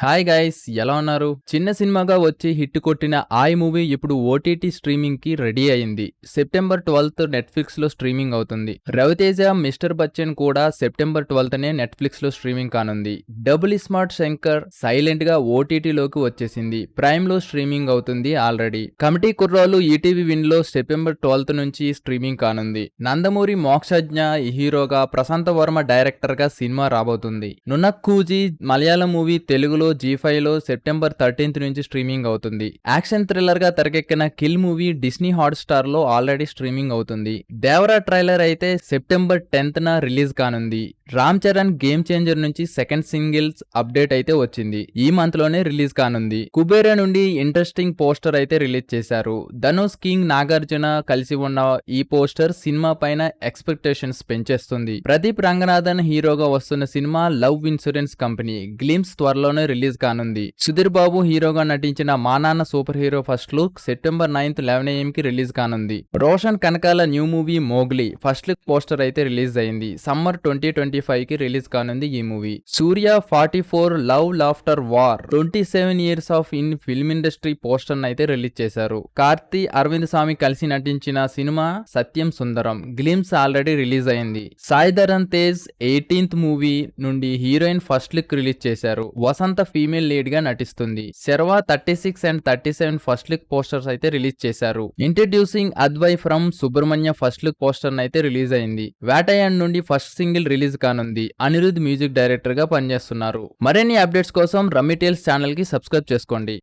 Hi guys, ఎలా ఉన్నారు? చిన్న సినిమాగా వచ్చి హిట్ కొట్టిన ఆయ్ మూవీ ఇప్పుడు ఓటీటీ స్ట్రీమింగ్ కి రెడీ అయింది. సెప్టెంబర్ 12th నెట్ఫ్లిక్స్ లో స్ట్రీమింగ్ అవుతుంది. రవితేజ, మిస్టర్ బచ్చన్ కూడా సెప్టెంబర్ 12th నెట్ఫ్లిక్స్ లో స్ట్రీమింగ్ కానుంది. డబుల్ స్మార్ట్ శంకర్ సైలెంట్ గా ఓటీటీ లోకి వచ్చేసింది. ప్రైమ్ లో స్ట్రీమింగ్ అవుతుంది ఆల్రెడీ. కమిటీ కుర్రాళ్ళు ఈటీవీ విన్ లో సెప్టెంబర్ 12th నుంచి స్ట్రీమింగ్ కానుంది. నందమూరి మోక్షజ్ఞ హీరోగా, ప్రశాంత్ వర్మ డైరెక్టర్ గా సినిమా రాబోతుంది. నునక్కూజీ మలయాళం మూవీ తెలుగులో G5 లో సెప్టెంబర్ 13th నుంచి స్ట్రీమింగ్ అవుతుంది. యాక్షన్ థ్రిల్లర్ గా తెరకెక్కిన కిల్ మూవీ డిస్నీ హాట్స్టార్ లో ఆల్రెడీ స్ట్రీమింగ్ అవుతుంది. దేవరా ట్రైలర్ అయితే సెప్టెంబర్ 10th రిలీజ్ కానుంది. రామ్ చరణ్ గేమ్ చేంజర్ నుంచి సెకండ్ సింగిల్స్ అప్డేట్ అయితే వచ్చింది. ఈ మంత్ లోనే రిలీజ్ కానుంది. కుబేరా నుండి ఇంట్రెస్టింగ్ పోస్టర్ అయితే రిలీజ్ చేశారు. ధనుష్, కింగ్, నాగార్జున కలిసి ఉన్న ఈ పోస్టర్ సినిమా పైన ఎక్స్పెక్టేషన్స్ పెంచేస్తుంది. ప్రదీప్ రంగనాథన్ హీరోగా వస్తున్న cinema love insurance company glimpse త్వరలోనే రిలీజ్ కానుంది. సుధీర్ బాబు హీరోగా నటించిన మా నాన్న super hero first look September 9th 11 AM కి రిలీజ్ కానుంది. Roshan Kanakala new movie Mowgli first look poster అయితే రిలీజ్ అయింది. సమ్మర్ 2025 కి రిలీజ్ కానుంది ఈ movie. Surya 44 love laughter war 27 years of in film industry poster అయితే రిలీజ్ చేశారు. కార్తీ, అరవింద్ స్వామి కలిసి నటించిన cinema Sathyam Sundaram glimpse already release అయింది. సాయి ధరమ్ తేజ్ 18th మూవీ నుండి హీరోయిన్ ఫస్ట్ లుక్ రిలీజ్ చేశారు. వసంత ఫీమేల్ లీడ్ గా నటిస్తుంది. Sharwa 36 and 37 first look posters అయితే రిలీజ్ చేశారు. Introducing Advai from Subrahmanya first look poster అయితే రిలీజ్ అయింది. వేటయాన్ నుండి ఫస్ట్ సింగిల్ రిలీజ్ కానుంది. అనిరుద్ మ్యూజిక్ డైరెక్టర్ గా పనిచేస్తున్నారు. మరిన్ని అప్డేట్స్ కోసం రమ్మీ టేల్స్ ఛానల్ కి సబ్స్క్రైబ్ చేసుకోండి.